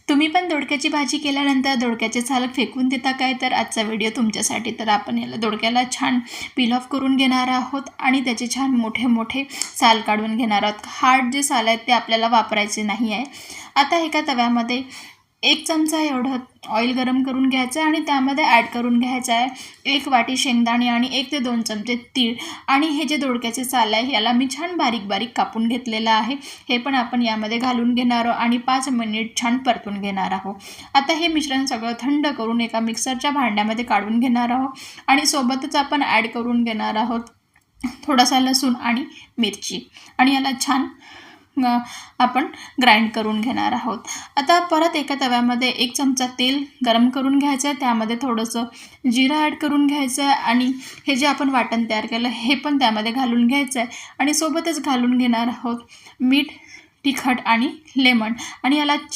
तुम्ही पण दोडक्याची भाजी केल्यानंतर दोडक्याचे साल फेकून देता काय? तर आजचा व्हिडिओ तुमच्यासाठी. तर आपण याला दोडक्याला छान पील ऑफ करून घेणार आहोत आणि त्याचे छान मोठे मोठे साल काढून घेणार आहोत. हार्ड जे साल आहेत ते आपल्याला वापरायचे नाही आहे. आता एका तव्यामध्ये 1 चमचा एवढं ऑइल गरम करून घ्यायचं आहे आणि त्यामध्ये ॲड करून घ्यायचं आहे 1 वाटी शेंगदाणे आणि 1 ते 2 चमचे तीळ. आणि हे जे दोडक्याचे साल आहे याला मी छान बारीक बारीक कापून घेतलेलं आहे. हे पण आपण यामध्ये घालून घेणार आहोत आणि 5 मिनिट छान परतून घेणार आहोत. आता हे मिश्रण सगळं थंड करून एका मिक्सरच्या भांड्यामध्ये काढून घेणार आहोत आणि सोबतच आपण ॲड करून घेणार आहोत थोडासा लसूण आणि मिरची आणि याला छान आपण ग्राइंड करून घेणार आहोत. आता परत एका तव्यामध्ये 1 चमचा तेल गरम करून घ्यायचं आहे. त्यामध्ये थोडंसं जिरं ॲड करून घ्यायचं आहे आणि हे जे आपण वाटण तयार केलं हे पण त्यामध्ये घालून घ्यायचं आहे आणि सोबतच घालून घेणार आहोत मीठ, तिखट आणि लेमन आणि याला